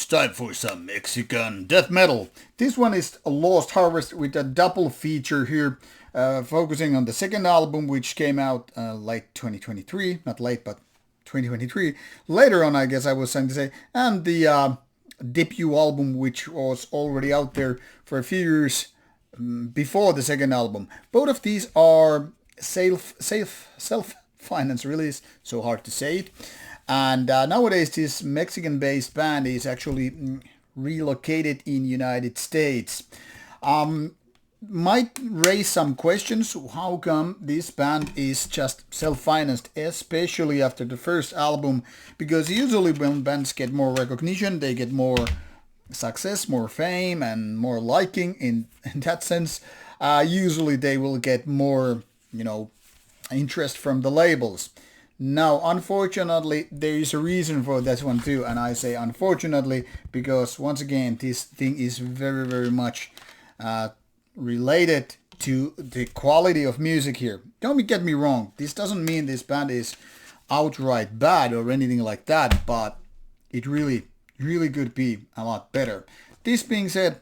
It's time for some Mexican death metal. This one is a Lost Harvest with a double feature here, focusing on the second album, which came out late 2023. Not late, but 2023. Later on, I guess I was trying to say. And the debut album, which was already out there for a few years before the second album. Both of these are self-financed release, so hard to say it. And nowadays this Mexican-based band is actually relocated in United States. Might raise some questions. How come this band is just self-financed, especially after the first album? Because usually when bands get more recognition, they get more success, more fame, and more liking in that sense. Usually they will get more, interest from the labels. Now, unfortunately, there is a reason for that one too, and I say unfortunately because once again, this thing is very, very much related to the quality of music here. Don't get me wrong, this doesn't mean this band is outright bad or anything like that, but it really, really could be a lot better. This being said,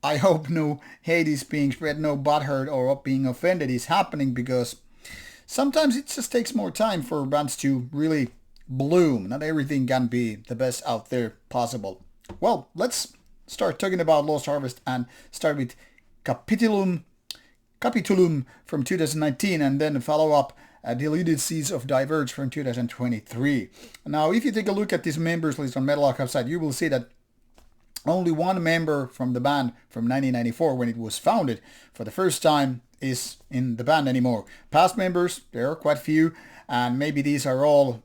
I hope no hate is being spread, no butthurt or being offended is happening, because sometimes it just takes more time for bands to really bloom. Not everything can be the best out there possible. Well, let's start talking about Lost Harvest and start with Capitulum from 2019, and then follow up Deluded Seas of Diverge from 2023. Now, if you take a look at this members list on Metal Archive site, you will see that only one member from the band from 1994, when it was founded for the first time, is in the band anymore. Past members, there are quite few, and maybe these are all,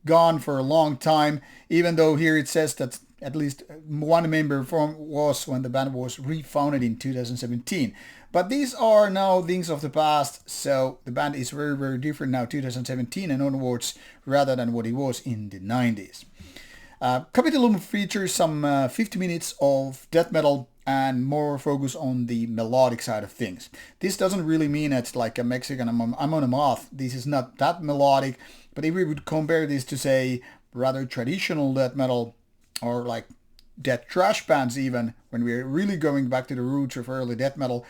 gone for a long time, even though here it says that at least one member was when the band was refounded in 2017. But these are now things of the past, so the band is very, very different now, 2017 and onwards, rather than what it was in the 90s. Capitulum features some 50 minutes of death metal and more focus on the melodic side of things. This doesn't really mean it's like a Mexican Amon Amarth. This is not that melodic, but if we would compare this to, say, rather traditional death metal or like death thrash bands even, when we're really going back to the roots of early death metal,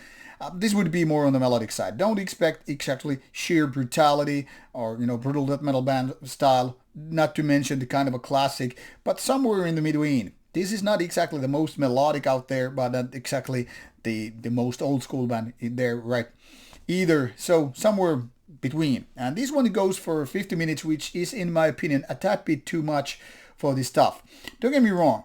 this would be more on the melodic side. Don't expect exactly sheer brutality or, brutal death metal band style, not to mention the kind of a classic, but somewhere in the between. This is not exactly the most melodic out there, but not exactly the most old school band in there, right? Either, so somewhere between. And this one goes for 50 minutes, which is, in my opinion, a tad bit too much for this stuff. Don't get me wrong,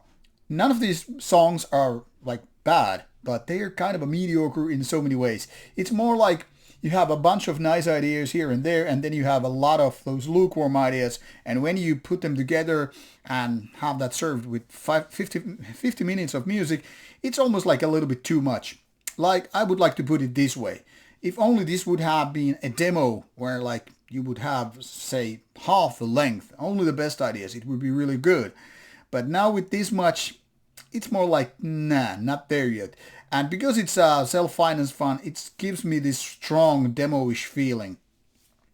none of these songs are like bad, but they are kind of a mediocre in so many ways. It's more like you have a bunch of nice ideas here and there, and then you have a lot of those lukewarm ideas, and when you put them together and have that served with 50 minutes of music, it's almost like a little bit too much. Like, I would like to put it this way. If only this would have been a demo where like you would have, say, half the length, only the best ideas, it would be really good. But now with this much, it's more like, nah, not there yet. And because it's self-financed fun, it gives me this strong demo-ish feeling.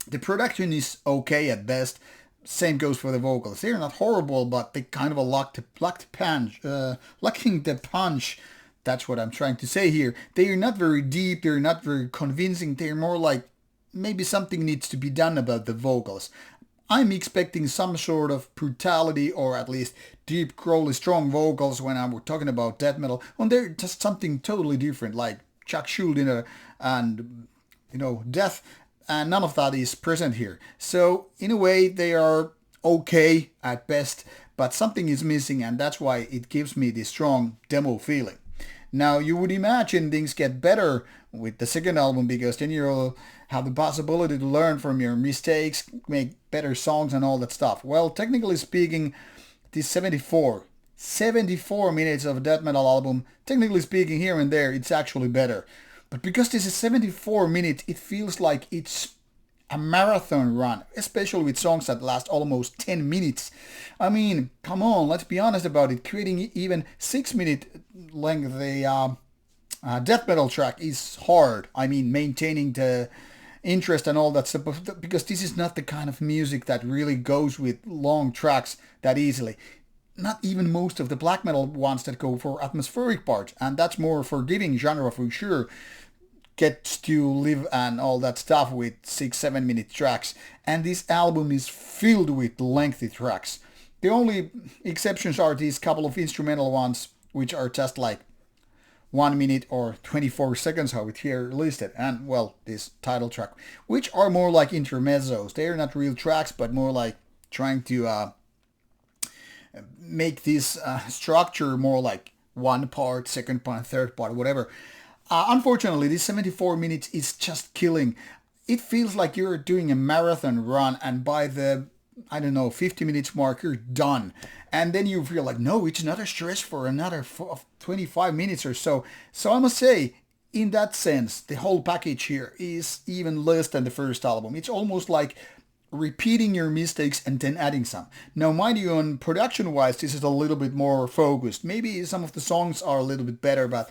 The production is okay at best. Same goes for the vocals. They're not horrible, but they kind of lacking the punch. That's what I'm trying to say here. They are not very deep. They're not very convincing. They're more like maybe something needs to be done about the vocals. I'm expecting some sort of brutality, or at least deep, growly, strong vocals when I'm talking about death metal. And they're just something totally different, like Chuck Schuldiner and, death, and none of that is present here. So in a way, they are okay at best, but something is missing, and that's why it gives me this strong demo feeling. Now, you would imagine things get better with the second album, because then you'll have the possibility to learn from your mistakes, make better songs and all that stuff. Well, technically speaking, this 74 minutes of death metal album, technically speaking, here and there, it's actually better. But because this is 74 minutes, it feels like it's a marathon run, especially with songs that last almost 10 minutes. I mean, come on, let's be honest about it. Creating even 6-minute length death metal track is hard. I mean, maintaining the interest and all that stuff, because this is not the kind of music that really goes with long tracks that easily. not even most of the black metal ones that go for atmospheric parts, and that's more forgiving genre for sure. Gets to live and all that stuff with 6-7 minute tracks, and this album is filled with lengthy tracks. The only exceptions are these couple of instrumental ones, which are just like 1 minute or 24 seconds, how it here listed, and well, this title track, which are more like intermezzos. They are not real tracks, but more like trying to make this structure more like one part, second part, third part, whatever. Unfortunately, this 74 minutes is just killing. It feels like you're doing a marathon run, and by the, I don't know, 50 minutes mark, you're done. And then you feel like, no, it's not a stretch for another 25 minutes or so. So I must say, in that sense, the whole package here is even less than the first album. It's almost like repeating your mistakes and then adding some. Now, mind you, on production-wise, this is a little bit more focused. Maybe some of the songs are a little bit better, but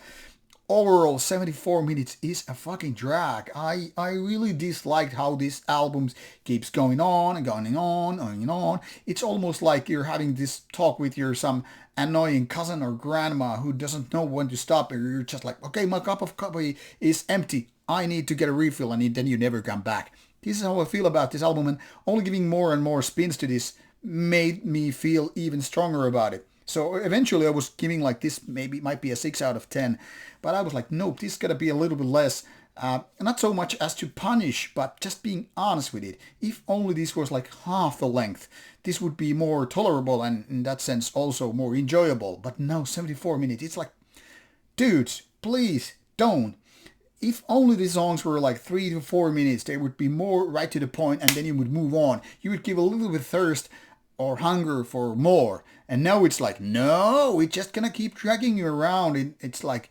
overall, 74 minutes is a fucking drag. I really disliked how this album keeps going on and going on and on. It's almost like you're having this talk with your some annoying cousin or grandma who doesn't know when to stop, and you're just like, okay, my cup of coffee is empty. I need to get a refill, and then you never come back. This is how I feel about this album, and only giving more and more spins to this made me feel even stronger about it. So eventually I was giving like this, maybe it might be a 6 out of 10, but I was like, nope, this gotta be a little bit less. Not so much as to punish, but just being honest with it. If only this was like half the length, this would be more tolerable and in that sense also more enjoyable. But no, 74 minutes, it's like, dudes, please don't. If only the songs were like 3 to 4 minutes, they would be more right to the point, and then you would move on. You would give a little bit thirst or hunger for more. And now it's like, no, it's just gonna keep dragging you around. It's like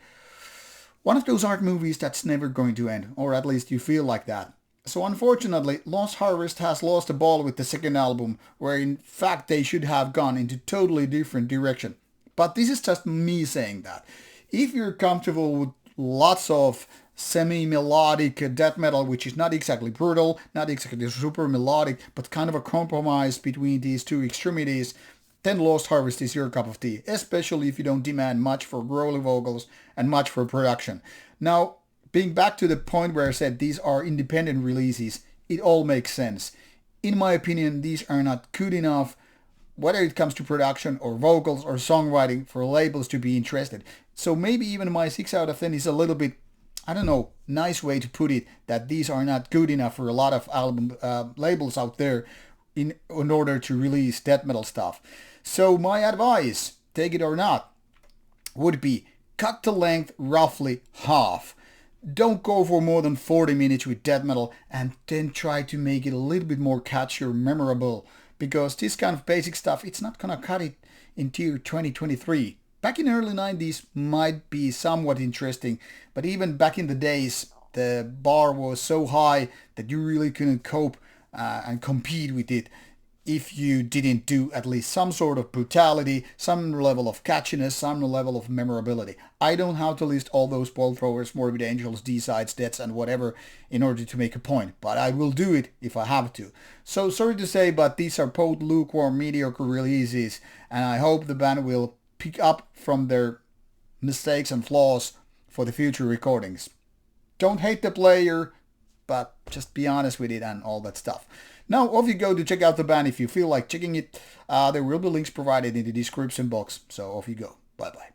one of those art movies that's never going to end, or at least you feel like that. So unfortunately, Lost Harvest has lost the ball with the second album, where in fact they should have gone into totally different direction. But this is just me saying that. If you're comfortable with lots of semi-melodic death metal, which is not exactly brutal, not exactly super melodic, but kind of a compromise between these two extremities, then Lost Harvest is your cup of tea, especially if you don't demand much for growly vocals and much for production. Now, being back to the point where I said these are independent releases, it all makes sense. In my opinion, these are not good enough, whether it comes to production or vocals or songwriting, for labels to be interested. So maybe even my 6 out of 10 is a little bit, I don't know, nice way to put it, that these are not good enough for a lot of album labels out there in order to release death metal stuff. So my advice, take it or not, would be cut the length roughly half. Don't go for more than 40 minutes with death metal, and then try to make it a little bit more catchy or memorable, because this kind of basic stuff, it's not gonna cut it into 2023. Back in the early 90s might be somewhat interesting, but even back in the days, the bar was so high that you really couldn't cope and compete with it if you didn't do at least some sort of brutality, some level of catchiness, some level of memorability. I don't have to list all those ball throwers, Morbid Angels, D-sides, deaths, and whatever in order to make a point, but I will do it if I have to. So sorry to say, but these are both lukewarm, mediocre releases, and I hope the band will pick up from their mistakes and flaws for the future recordings. Don't hate the player, but just be honest with it and all that stuff. Now off you go to check out the band if you feel like checking it. There will be links provided in the description box, so off you go. Bye bye.